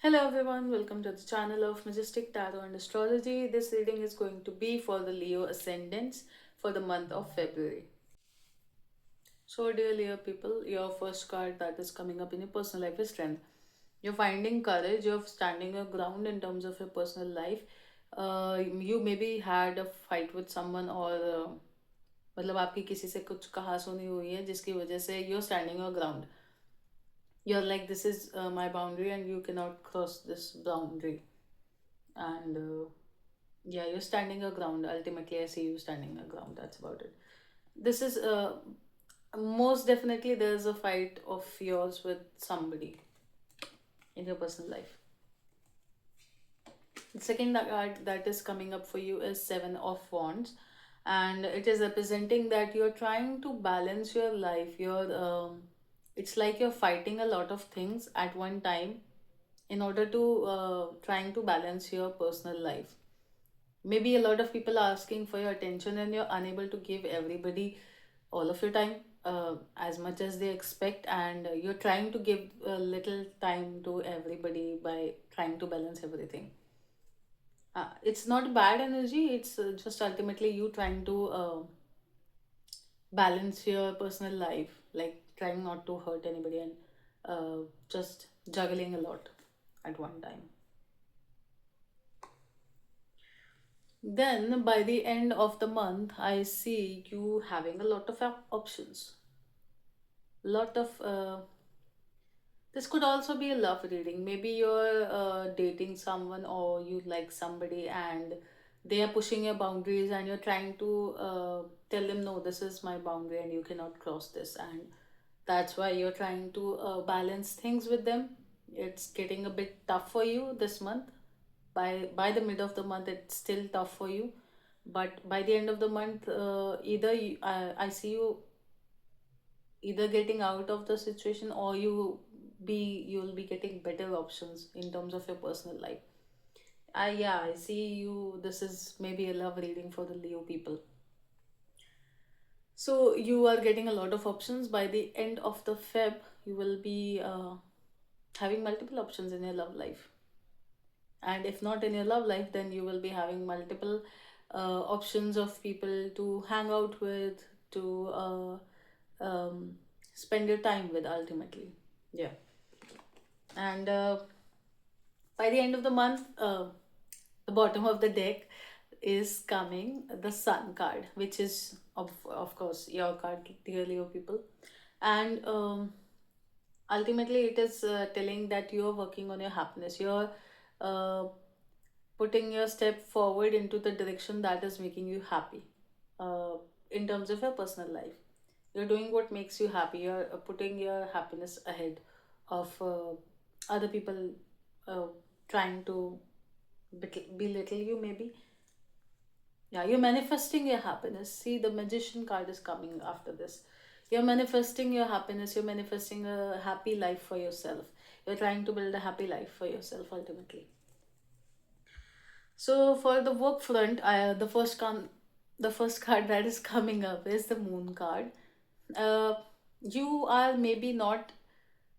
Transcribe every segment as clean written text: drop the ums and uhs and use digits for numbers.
Hello everyone, welcome to the channel of Majestic Tarot and Astrology. This reading is going to be for the Leo ascendants for the month of February. So, dear Leo people, your first card that is coming up in your personal life is Strength. You're finding courage, you're standing your ground in terms of your personal life. You maybe had a fight with someone or मतलब आपकी किसी से कुछ कहासुनी हुई है जिसकी वजह से you're standing your ground. You're like, this is my boundary and you cannot cross this boundary. And yeah, you're standing your ground. Ultimately, I see you standing your ground. That's about it. This is most definitely there's a fight of yours with somebody in your personal life. The second card that is coming up for you is Seven of Wands, and it is representing that you're trying to balance your life. It's like you're fighting a lot of things at one time in order to trying to balance your personal life. Maybe a lot of people are asking for your attention and you're unable to give everybody all of your time as much as they expect, and you're trying to give a little time to everybody by trying to balance everything. It's not bad energy, it's just ultimately you trying to balance your personal life, like trying not to hurt anybody and just juggling a lot at one time. Then by the end of the month, I see you having a lot of options. Lot of this could also be a love reading. Maybe you're dating someone or you like somebody and they are pushing your boundaries and you're trying to tell them, no, this is my boundary and you cannot cross this. And that's why you're trying to balance things with them. It's getting a bit tough for you this month. By the mid of the month, it's still tough for you, but by the end of the month, I see you either getting out of the situation or you'll be getting better options in terms of your personal life. I see you. This is maybe a love reading for the Leo people. So you are getting a lot of options. By the end of the Feb, you will be having multiple options in your love life. And if not in your love life, then you will be having multiple options of people to hang out with, to spend your time with ultimately. Yeah. And by the end of the month, the bottom of the deck is coming the Sun card, which is of course your card, dear Leo people. And ultimately it is telling that you're working on your happiness. You're uh, putting your step forward into the direction that is making you happy uh, in terms of your personal life. You're doing what makes you happy. You're putting your happiness ahead of other people uh, trying to belittle you, maybe. Yeah, you're manifesting your happiness. See, the Magician card is coming after this. You're manifesting your happiness. You're manifesting a happy life for yourself. You're trying to build a happy life for yourself ultimately. So for the work front, the first card that is coming up is the Moon card. You are maybe not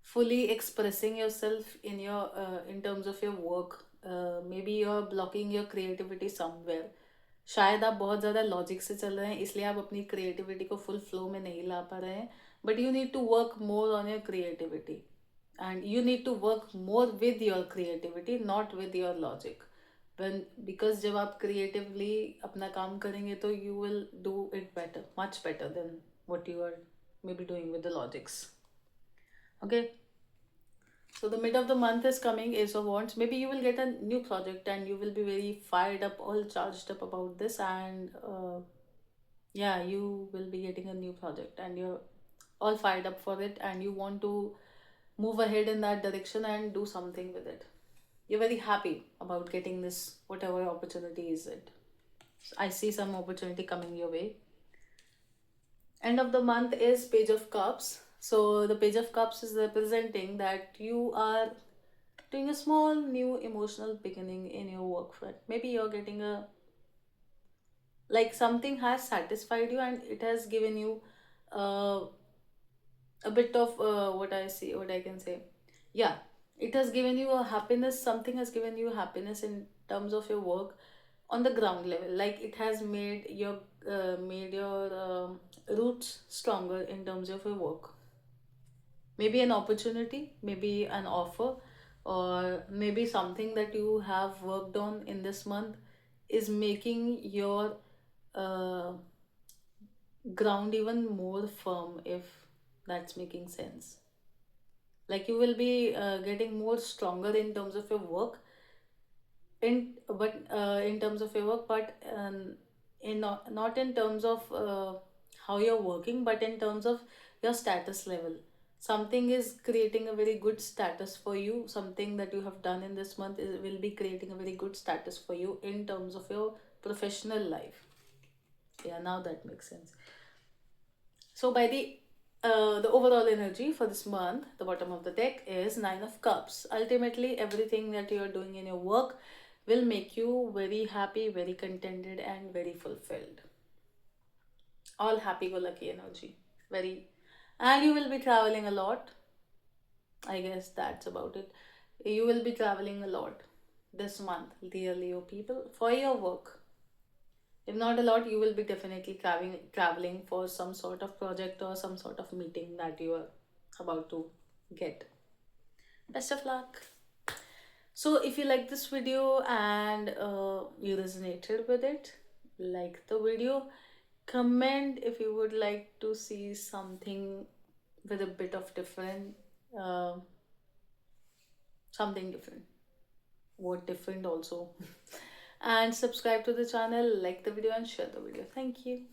fully expressing yourself in terms of your work. Maybe you're blocking your creativity somewhere. शायद आप बहुत ज़्यादा logic से चल रहे हैं, इसलिए आप अपनी क्रिएटिविटी को फुल फ्लो में नहीं ला पा रहे हैं. But you need to work more on your creativity and you need to work more with your creativity, not with your logic. when because जब आप क्रिएटिवली अपना काम करेंगे तो you will do it better, much better than what you are maybe doing with the logics. Okay, so the mid of the month is coming, Ace of Wands. Maybe you will get a new project and you will be very fired up, all charged up about this, and yeah, you will be getting a new project and you're all fired up for it and you want to move ahead in that direction and do something with it. You're very happy about getting this, whatever opportunity is it. I see some opportunity coming your way. End of the month is Page of Cups. So the Page of Cups is representing that you are doing a small new emotional beginning in your work front. Maybe you're getting a, like, something has satisfied you and it has given you uh, a bit of what I can say. Yeah, It has given you a happiness, something has given you happiness in terms of your work on the ground level. Like it has made your roots stronger in terms of your work. Maybe an opportunity, maybe an offer, or maybe something that you have worked on in this month is making your uh, ground even more firm, if that's making sense. Like you will be getting more stronger in terms of your work, in terms of your work, but in not in terms of how you're working, but in terms of your status level. Something is creating a very good status for you. Something that you have done in this month will be creating a very good status for you in terms of your professional life. Yeah, now that makes sense. So by the overall energy for this month, the bottom of the deck is Nine of Cups. Ultimately, everything that you are doing in your work will make you very happy, very contented, and very fulfilled. All happy-go-lucky energy. Very, and you will be traveling a lot. I guess that's about it. You will be traveling a lot this month, dear Leo people, for your work. If not a lot, you will be definitely traveling for some sort of project or some sort of meeting that you are about to get. Best of luck. So, if you like this video and you resonated with it, like the video, comment if you would like to see something with a bit of different, uh, something different. What different also. And subscribe to the channel, like the video, and share the video. Thank you.